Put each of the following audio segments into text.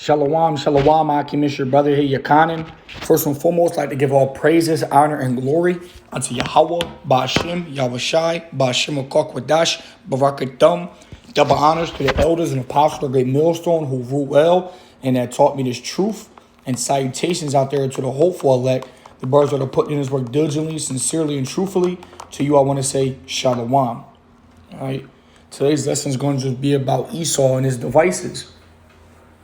Shalom, shalom, Akim, it's your brother here, Yakanin. First and foremost, I'd like to give all praises, honor, and glory unto Yahweh, Ba'ashem, Yahushai, Ba'ashem Akokwadash, Barakatum. Double honors to the elders and apostles of the great millstone who rule well and that taught me this truth. And salutations out there to the hopeful elect, the brothers that are putting in this work diligently, sincerely, and truthfully. To you, I want to say shalom. All right. Today's lesson is going to just be about Esau and his devices.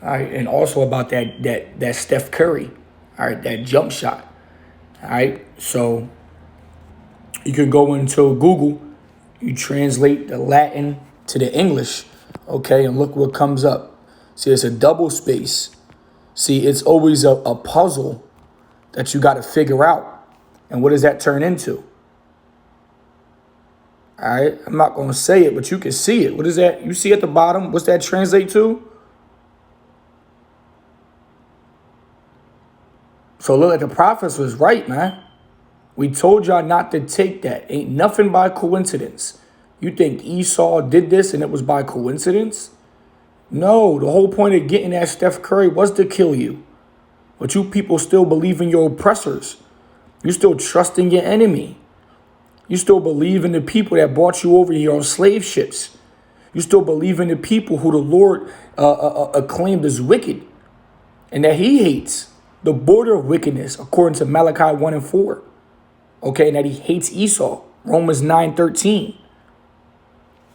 All right, and also about that Steph Curry, all right, that jump shot. All right, so you can go into Google, you translate the Latin to the English, okay, and look what comes up. See, it's a double space. See, it's always a puzzle that you got to figure out. And what does that turn into? All right, I'm not going to say it, but you can see it. What is that? You see at the bottom, what's that translate to? So look, like the prophets was right, man. We told y'all not to take that. Ain't nothing by coincidence. You think Esau did this and it was by coincidence? No, the whole point of getting that Steph Curry was to kill you. But you people still believe in your oppressors. You still trust in your enemy. You still believe in the people that brought you over here on slave ships. You still believe in the people who the Lord acclaimed as wicked and that he hates. The border of wickedness, according to Malachi 1 and 4. Okay, and that he hates Esau. Romans 9:13.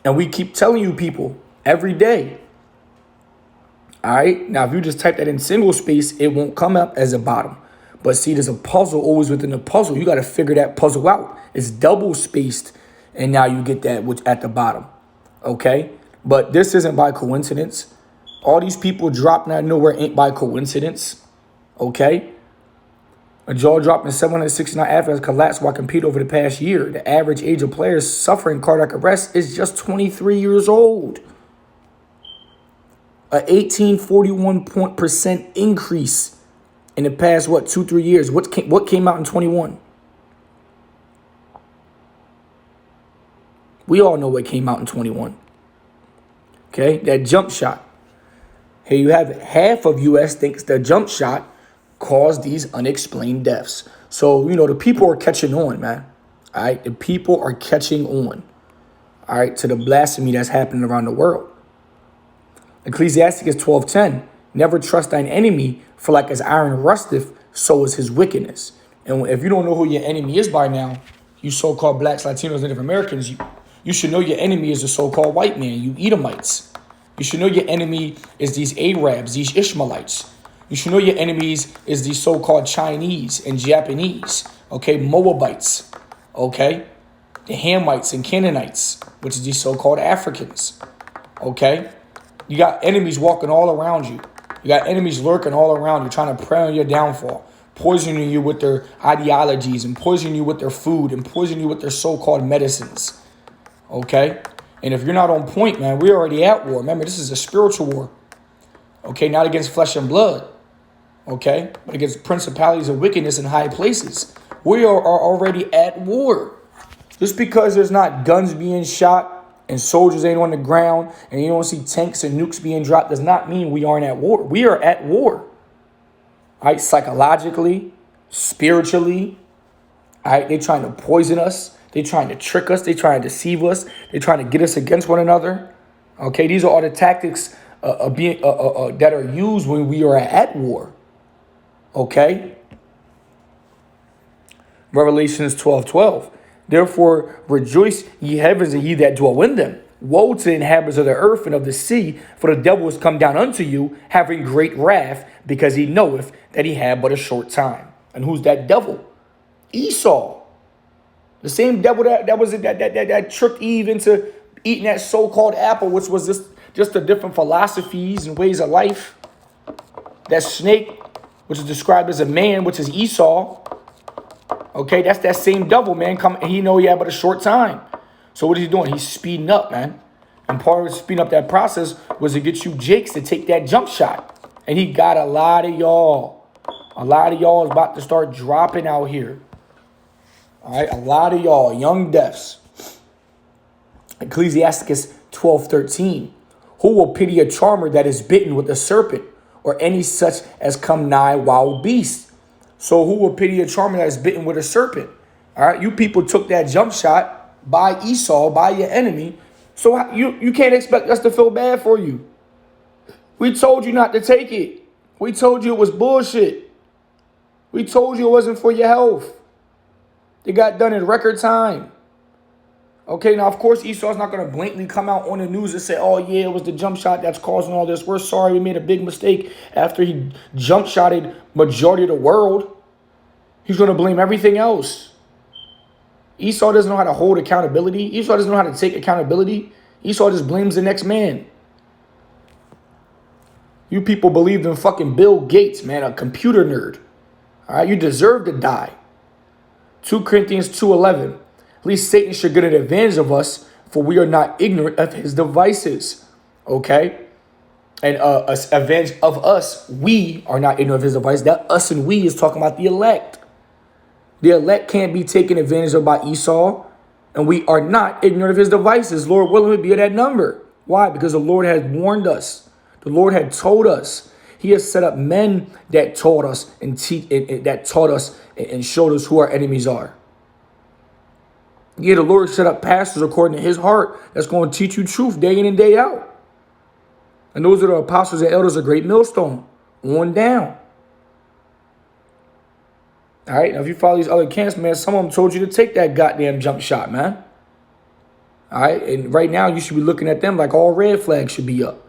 And we keep telling you people every day. All right, now if you just type that in single space, it won't come up as a bottom. But see, there's a puzzle always within the puzzle. You got to figure that puzzle out. It's double spaced, and now you get that which at the bottom. Okay, but this isn't by coincidence. All these people dropping out of nowhere ain't by coincidence. Okay, a jaw dropping 769 athletes collapsed while competing over the past year. The average age of players suffering cardiac arrest is just 23 years old. A 1841% increase in the past, 2-3 years. What came out in 21? We all know what came out in 21. Okay, that jump shot. Here you have it. Half of U.S. thinks the jump shot caused these unexplained deaths. So, the people are catching on, man. All right, the people are catching on. All right, to the blasphemy that's happening around the world. Ecclesiasticus 12:10. Never trust thine enemy, for like as iron rusteth, so is his wickedness. And if you don't know who your enemy is by now, you so-called blacks, Latinos, Native Americans, you should know your enemy is the so-called white man, you Edomites. You should know your enemy is these Arabs, these Ishmaelites. You should know your enemies is these so-called Chinese and Japanese, okay, Moabites, okay, the Hamites and Canaanites, which is these so-called Africans, okay. You got enemies walking all around you. You got enemies lurking all around you, trying to prey on your downfall, poisoning you with their ideologies and poisoning you with their food and poisoning you with their so-called medicines, okay. And if you're not on point, man, we're already at war. Remember, this is a spiritual war, okay, not against flesh and blood. Okay, but against principalities of wickedness in high places. We are already at war. Just because there's not guns being shot and soldiers ain't on the ground and you don't see tanks and nukes being dropped does not mean we aren't at war. We are at war. All right, psychologically, spiritually. All right, they're trying to poison us. They're trying to trick us. They're trying to deceive us. They're trying to get us against one another. Okay, these are all the tactics that are used when we are at war. Okay. Revelations 12:12. Therefore rejoice, ye heavens, and ye that dwell in them. Woe to the inhabitants of the earth and of the sea, for the devil is come down unto you, having great wrath, because he knoweth that he had but a short time. And who's that devil? Esau. The same devil that tricked Eve into eating that so-called apple, which was just the different philosophies and ways of life. That snake, which is described as a man, which is Esau. Okay, that's that same devil, man. He know he had but a short time. So what is he doing? He's speeding up, man. And part of speeding up that process was to get you Jakes to take that jump shot. And he got a lot of y'all. A lot of y'all is about to start dropping out here. All right, a lot of y'all, young deaths. Ecclesiasticus 12:13. Who will pity a charmer that is bitten with a serpent, or any such as come nigh wild beast. So who will pity a charmer that is bitten with a serpent? All right, you people took that jump shot by Esau, by your enemy. So you can't expect us to feel bad for you. We told you not to take it. We told you it was bullshit. We told you it wasn't for your health. It got done in record time. Okay, now, of course, Esau's not going to blatantly come out on the news and say, oh, yeah, it was the jump shot that's causing all this. We're sorry we made a big mistake after he jump shotted majority of the world. He's going to blame everything else. Esau doesn't know how to hold accountability. Esau doesn't know how to take accountability. Esau just blames the next man. You people believed in fucking Bill Gates, man, a computer nerd. All right, you deserve to die. 2 Corinthians 2:11. At least Satan should get an advantage of us, for we are not ignorant of his devices. Okay? And advantage of us, we are not ignorant of his device. That us and we is talking about the elect. The elect can't be taken advantage of by Esau, and we are not ignorant of his devices. Lord willing, we be at that number. Why? Because the Lord has warned us. The Lord had told us. He has set up men that taught us and showed us who our enemies are. Yeah, the Lord set up pastors according to his heart that's going to teach you truth day in and day out. And those are the apostles and elders of Great Millstone. On down. All right, now if you follow these other camps, man, some of them told you to take that goddamn jump shot, man. All right, and right now you should be looking at them like all red flags should be up.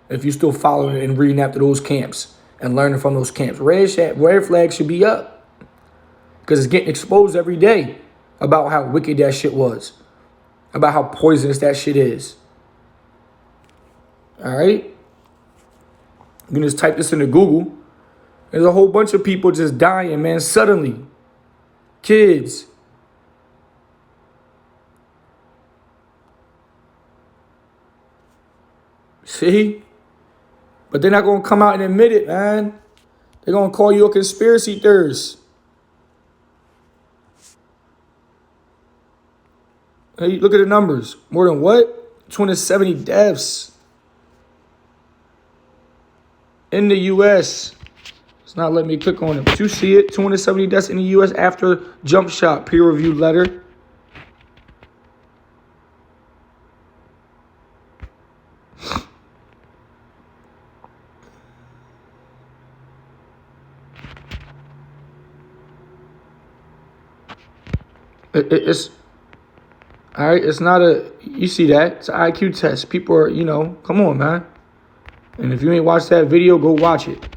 If you're still following and reading after those camps and learning from those camps. Red flags should be up. Because it's getting exposed every day about how wicked that shit was. About how poisonous that shit is. All right? You can just type this into Google. There's a whole bunch of people just dying, man, suddenly. Kids. See? But they're not going to come out and admit it, man. They're going to call you a conspiracy theorist. Hey, look at the numbers. More than what? 270 deaths in the U.S. It's not letting me click on it. But you see it. 270 deaths in the U.S. after jump shot. Peer-reviewed letter. It's all right. It's not a. You see that? It's an IQ test. People are, come on, man. And if you ain't watched that video, go watch it.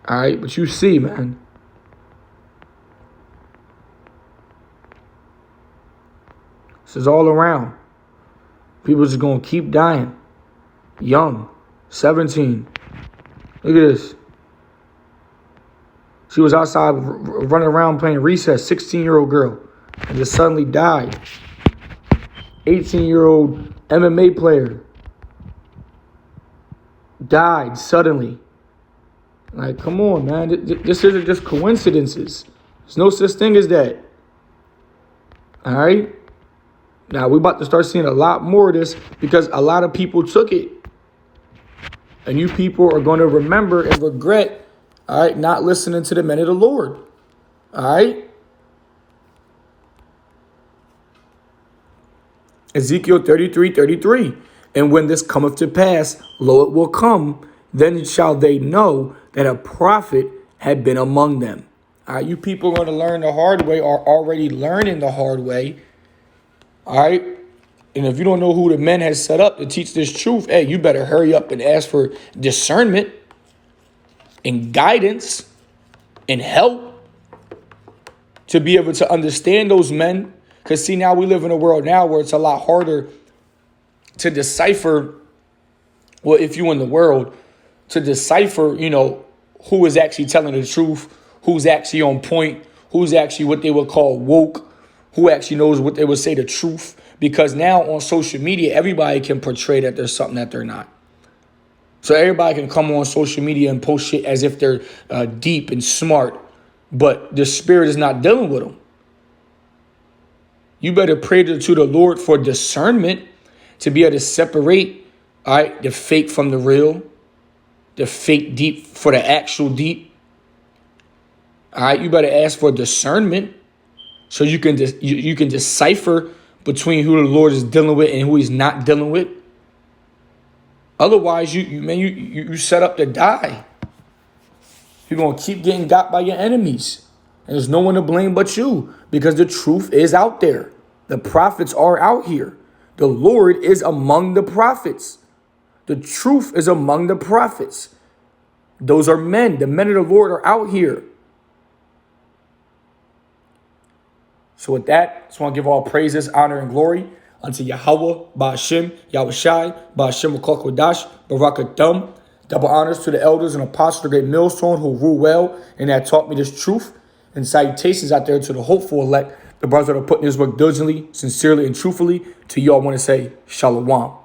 All right, but you see, man. This is all around. People just gonna keep dying. Young, 17. Look at this. She was outside running around playing recess, 16-year-old girl, and just suddenly died. 18-year-old MMA player died suddenly. Like, come on, man. This isn't just coincidences. There's no such thing as that. All right? Now, we're about to start seeing a lot more of this because a lot of people took it. And you people are going to remember and regret, all right, not listening to the men of the Lord. All right? Ezekiel 33:33. And when this cometh to pass, lo, it will come, then shall they know that a prophet had been among them. All right, you people are going to learn the hard way or already learning the hard way. All right? And if you don't know who the men has set up to teach this truth, hey, you better hurry up and ask for discernment and guidance and help to be able to understand those men. Because, see, now we live in a world now where it's a lot harder to decipher, well, if you in the world, to decipher, who is actually telling the truth, who's actually on point, who's actually what they would call woke, who actually knows what they would say the truth. Because now on social media, everybody can portray that there's something that they're not. So everybody can come on social media and post shit as if they're deep and smart, but the spirit is not dealing with them. You better pray to the Lord for discernment to be able to separate All right, the fake from the real, the fake deep for the actual deep. All right, you better ask for discernment so you can you can decipher between who the Lord is dealing with and who He's not dealing with. Otherwise, you set up to die. You're gonna keep getting got by your enemies, and there's no one to blame but you because the truth is out there. The prophets are out here. The Lord is among the prophets. The truth is among the prophets. Those are men. The men of the Lord are out here. So with that, I just want to give all praises, honor, and glory unto Yahweh, Ba'ashem, Yahushai, Ba'ashem Kodash, Barakathum. Double honors to the elders and apostles, the great millstone who rule well and that taught me this truth. And salutations out there to the hopeful elect, the brothers that are putting this work diligently, sincerely, and truthfully. To you, I want to say, Shalom.